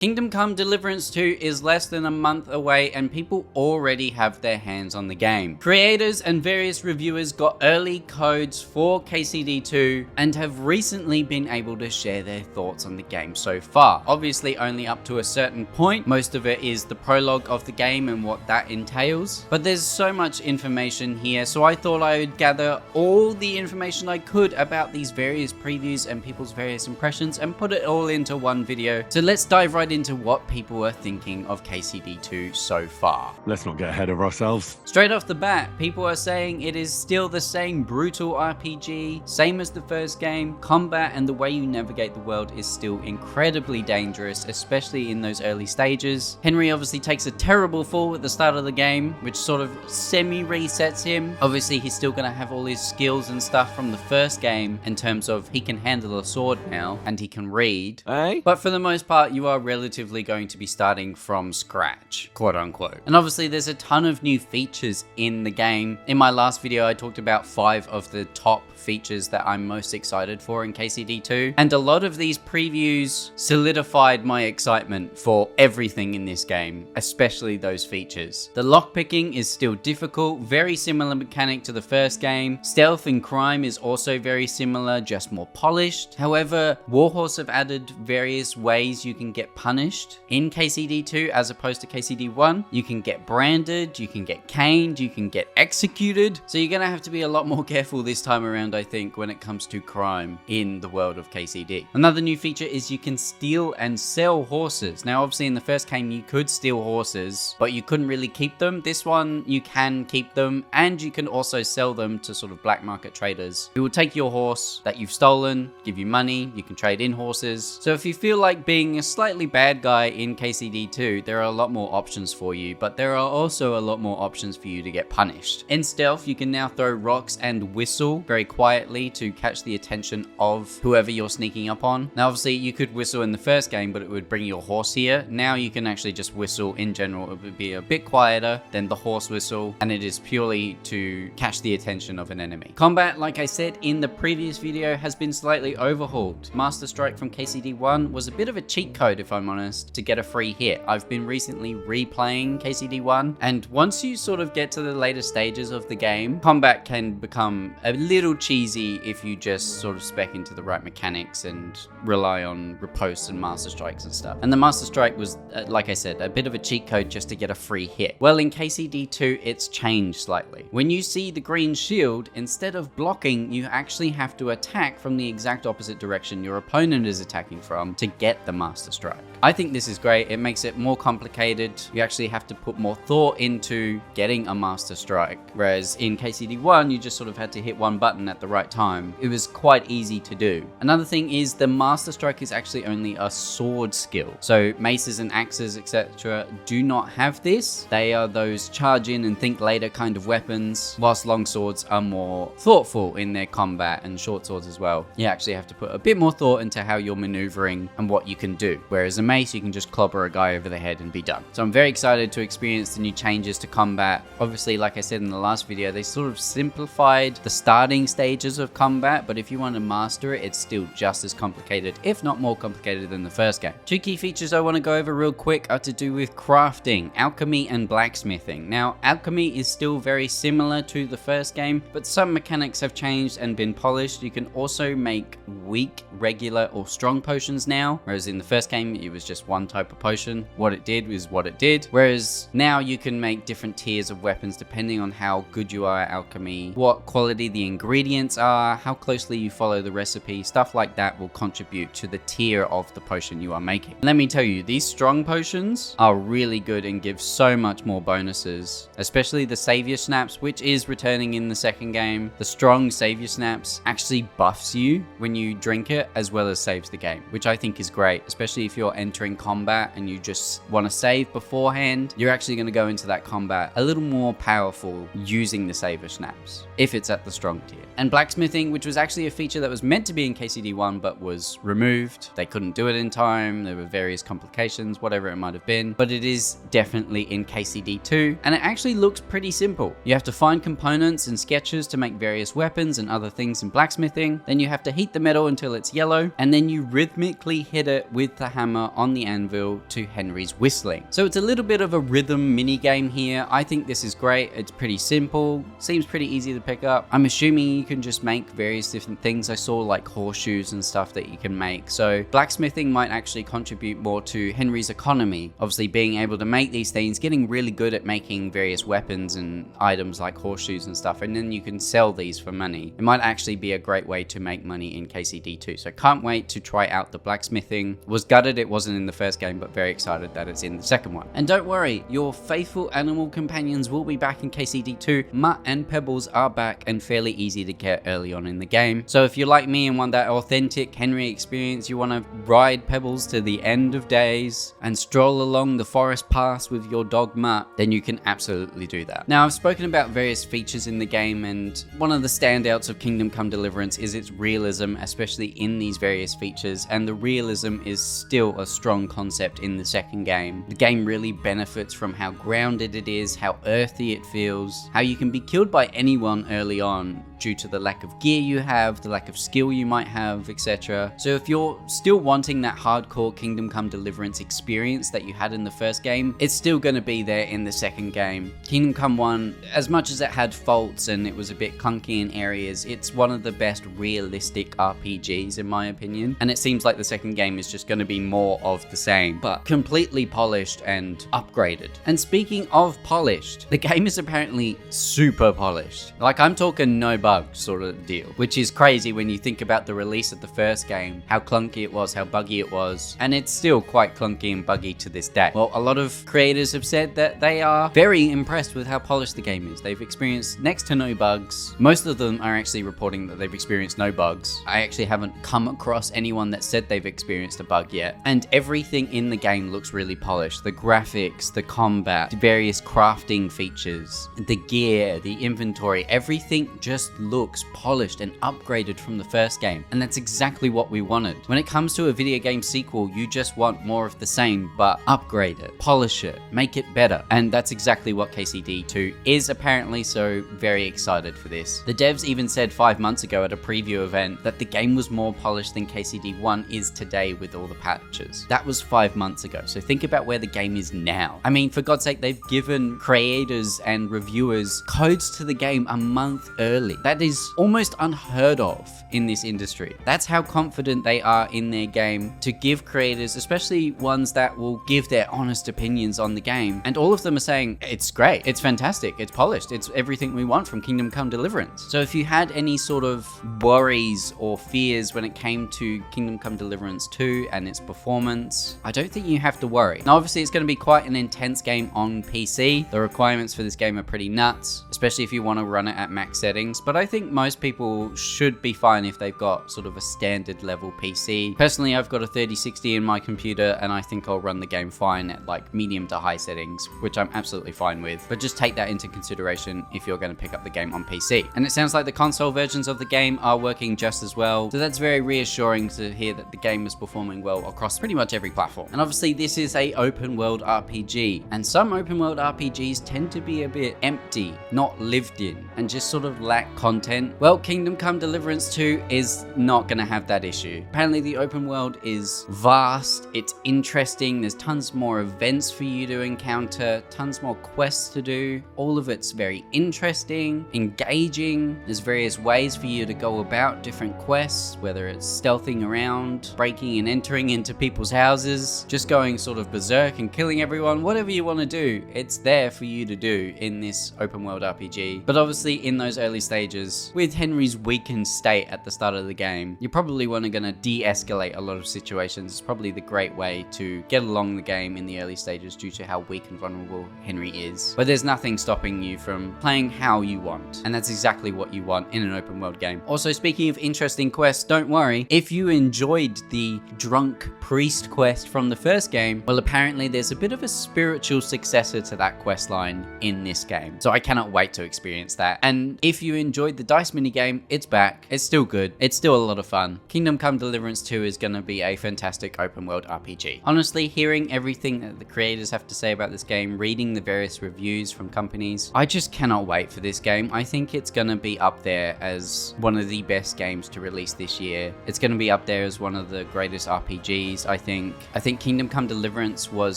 Kingdom Come Deliverance 2 is less than a month away and people already have their hands on the game. Creators and various reviewers got early codes for KCD2 and have recently been able to share their thoughts on the game so far. Obviously only up to a certain point, most of it is the prologue of the game and what that entails. But there's so much information here, so I thought I would gather all the information I could about these various previews and people's various impressions and put it all into one video. So let's dive right into what people are thinking of KCD2 so far. Let's not get ahead of ourselves. Straight off the bat, people are saying it is still the same brutal RPG, same as the first game. Combat and the way you navigate the world is still incredibly dangerous, especially in those early stages. Henry obviously takes a terrible fall at the start of the game, which sort of semi-resets him. Obviously, he's still going to have all his skills and stuff from the first game in terms of he can handle a sword now and he can read. Hey? But for the most part, you are relatively going to be starting from scratch, quote unquote. And obviously there's a ton of new features in the game. In my last video, I talked about 5 of the top features that I'm most excited for in KCD2. And a lot of these previews solidified my excitement for everything in this game, especially those features. The lockpicking is still difficult, very similar mechanic to the first game. Stealth and crime is also very similar, just more polished. However, Warhorse have added various ways you can get punished in KCD2 as opposed to KCD1. You can get branded, you can get caned, you can get executed. So you're gonna have to be a lot more careful this time around, I think, when it comes to crime in the world of KCD. Another new feature is you can steal and sell horses. Now, obviously in the first game you could steal horses, but you couldn't really keep them. This one you can keep them, and you can also sell them to sort of black market traders who will take your horse that you've stolen, give you money, you can trade in horses. So if you feel like being a slightly bad guy in KCD2, there are a lot more options for you, but there are also a lot more options for you to get punished. In stealth, you can now throw rocks and whistle very quietly to catch the attention of whoever you're sneaking up on. Now, obviously, you could whistle in the first game, but it would bring your horse here. Now you can actually just whistle in general. It would be a bit quieter than the horse whistle, and it is purely to catch the attention of an enemy. Combat, like I said in the previous video, has been slightly overhauled. Master Strike from KCD1 was a bit of a cheat code, if I'm honest, to get a free hit. I've been recently replaying KCD1, and once you sort of get to the later stages of the game, combat can become a little cheesy if you just sort of spec into the right mechanics and rely on riposte and Master Strikes and stuff. And the Master Strike was, like I said, a bit of a cheat code just to get a free hit. Well, in KCD2, it's changed slightly. When you see the green shield, instead of blocking, you actually have to attack from the exact opposite direction your opponent is attacking from to get the Master Strike. I think this is great. It makes it more complicated. You actually have to put more thought into getting a Master Strike, whereas in KCD1, you just sort of had to hit one button at the right time. It was quite easy to do. Another thing is the Master Strike is actually only a sword skill. So maces and axes, etc. do not have this. They are those charge in and think later kind of weapons, whilst long swords are more thoughtful in their combat, and short swords as well. You actually have to put a bit more thought into how you're maneuvering and what you can do. Whereas a mace, you can just clobber a guy over the head and be done. So I'm very excited to experience the new changes to combat. Obviously, like I said in the last video, they sort of simplified the starting stages of combat, but if you want to master it, it's still just as complicated, if not more complicated than the first game. 2 key features I want to go over real quick are to do with crafting, alchemy, and blacksmithing. Now, alchemy is still very similar to the first game, but some mechanics have changed and been polished. You can also make weak, regular, or strong potions now, whereas in the first game, it was just one type of potion. What it did was what it did. Whereas now you can make different tiers of weapons depending on how good you are at alchemy, what quality the ingredients are, how closely you follow the recipe. Stuff like that will contribute to the tier of the potion you are making. Let me tell you, these strong potions are really good and give so much more bonuses, especially the Savior Snaps, which is returning in the second game. The strong Savior Snaps actually buffs you when you drink it, as well as saves the game, which I think is great, especially if you're entering combat and you just want to save beforehand. You're actually going to go into that combat a little more powerful using the Savior Snaps, if it's at the strong tier. And blacksmithing, which was actually a feature that was meant to be in KCD1 but was removed. They couldn't do it in time, there were various complications, whatever it might have been, but it is definitely in KCD2, and it actually looks pretty simple. You have to find components and sketches to make various weapons and other things in blacksmithing, then you have to heat the metal until it's yellow, and then you rhythmically hit it with the hammer on the anvil to Henry's whistling. So it's a little bit of a rhythm mini game here. I think this is great. It's pretty simple, seems pretty easy to pick up. I'm assuming you can just make various different things. I saw like horseshoes and stuff that you can make. So blacksmithing might actually contribute more to Henry's economy. Obviously being able to make these things, getting really good at making various weapons and items like horseshoes and stuff, and then you can sell these for money. It might actually be a great way to make money in KCD2. So can't wait to try out the blacksmithing. Was gutted it wasn't in the first game, but very excited that it's in the second one. And don't worry, your faithful animal companions will be back in KCD2. Mutt and Pebbles are back and fairly easy to get early on in the game. So if you're like me and want that authentic Henry experience, you want to ride Pebbles to the end of days and stroll along the forest paths with your dog Mutt, then you can absolutely do that. Now, I've spoken about various features in the game, and one of the standouts of Kingdom Come Deliverance is its realism, especially in these various features, and the realism is still a strong concept in the second game. The game really benefits from how grounded it is, how earthy it feels, how you can be killed by anyone early on due to the lack of gear you have, the lack of skill you might have, etc. So if you're still wanting that hardcore Kingdom Come Deliverance experience that you had in the first game, it's still going to be there in the second game. Kingdom Come 1, as much as it had faults and it was a bit clunky in areas, it's one of the best realistic RPGs in my opinion, and it seems like the second game is just going to be more of the same, but completely polished and upgraded. And speaking of polished, the game is apparently super polished. Like, I'm talking no bugs sort of deal, which is crazy when you think about the release of the first game, how clunky it was, how buggy it was, and it's still quite clunky and buggy to this day. Well, a lot of creators have said that they are very impressed with how polished the game is. They've experienced next to no bugs. Most of them are actually reporting that they've experienced no bugs. I actually haven't come across anyone that said they've experienced a bug yet. And everything in the game looks really polished. The graphics, the combat, the various crafting features, the gear, the inventory, everything just looks polished and upgraded from the first game. And that's exactly what we wanted. When it comes to a video game sequel, you just want more of the same, but upgrade it, polish it, make it better. And that's exactly what KCD2 is apparently, so very excited for this. The devs even said 5 months ago at a preview event that the game was more polished than KCD1 is today with all the patches. That was 5 months ago, so think about where the game is now. I mean, for God's sake, they've given creators and reviewers codes to the game a month early. That is almost unheard of in this industry. That's how confident they are in their game to give creators, especially ones that will give their honest opinions on the game. And all of them are saying, it's great, it's fantastic, it's polished, it's everything we want from Kingdom Come Deliverance. So if you had any sort of worries or fears when it came to Kingdom Come Deliverance 2 and its performance, I don't think you have to worry. Now, obviously, it's going to be quite an intense game on PC. The requirements for this game are pretty nuts, especially if you want to run it at max settings, but I think most people should be fine if they've got sort of a standard level PC. Personally, I've got a 3060 in my computer, and I think I'll run the game fine at like medium to high settings, which I'm absolutely fine with. But just take that into consideration if you're going to pick up the game on PC. And it sounds like the console versions of the game are working just as well, so that's very reassuring to hear that the game is performing well across pretty much every platform. And obviously, this is a open world RPG, and some open world RPGs tend to be a bit empty, not lived in, and just sort of lack content. Well, Kingdom Come Deliverance 2 is not going to have that issue. Apparently, the open world is vast, it's interesting, there's tons more events for you to encounter, tons more quests to do. All of it's very interesting, engaging. There's various ways for you to go about different quests, whether it's stealthing around, breaking and entering into people's houses, just going sort of berserk and killing everyone. Whatever you want to do, it's there for you to do in this open world RPG. But obviously, in those early stages, with Henry's weakened state at the start of the game, you're probably going to de-escalate a lot of situations. It's probably the great way to get along the game in the early stages due to how weak and vulnerable Henry is. But there's nothing stopping you from playing how you want, and that's exactly what you want in an open world game. Also, speaking of interesting quests, don't worry, if you enjoyed the drunk priest quest from the first game, well, apparently there's a bit of a spiritual successor to that quest line in this game. So I cannot wait to experience that. And if you enjoyed enjoyed the dice minigame, it's back. It's still good. It's still a lot of fun. Kingdom Come Deliverance 2 is going to be a fantastic open world RPG. Honestly, hearing everything that the creators have to say about this game, reading the various reviews from companies, I just cannot wait for this game. I think it's going to be up there as one of the best games to release this year. It's going to be up there as one of the greatest RPGs. I think Kingdom Come Deliverance was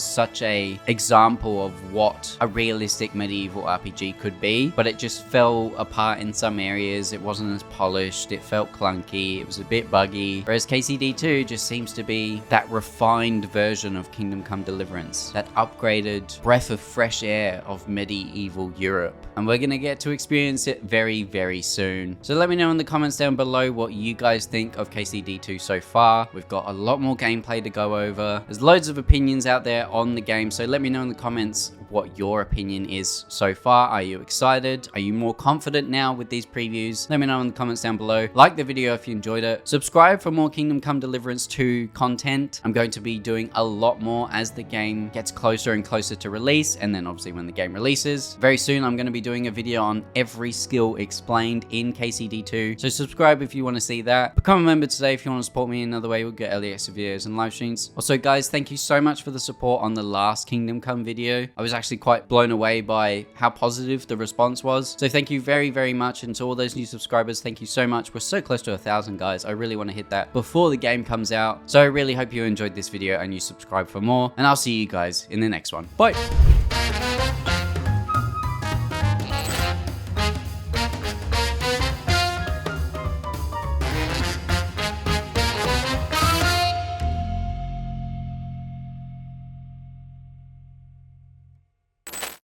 such a example of what a realistic medieval RPG could be, but it just fell apart in some areas. It wasn't as polished, it felt clunky, it was a bit buggy, whereas KCD2 just seems to be that refined version of Kingdom Come Deliverance, that upgraded breath of fresh air of medieval Europe. And we're gonna get to experience it very, very soon. So let me know in the comments down below what you guys think of KCD2 so far. We've got a lot more gameplay to go over. There's loads of opinions out there on the game, so let me know in the comments what your opinion is so far. Are you excited? Are you more confident now with these previews? Let me know in the comments down below. Like the video if you enjoyed it. Subscribe for more Kingdom Come Deliverance 2 content. I'm going to be doing a lot more as the game gets closer and closer to release, and then obviously when the game releases. Very soon I'm going to be doing a video on every skill explained in KCD2, so subscribe if you want to see that. Become a member today if you want to support me in another way. We'll get early access videos and live streams. Also guys, thank you so much for the support on the last Kingdom Come video. I was actually quite blown away by how positive the response was, so thank you very, very much. And to all those new subscribers, thank you so much. We're so close to 1,000 guys. I really want to hit that before the game comes out, so I really hope you enjoyed this video and you subscribe for more, and I'll see you guys in the next one. Bye.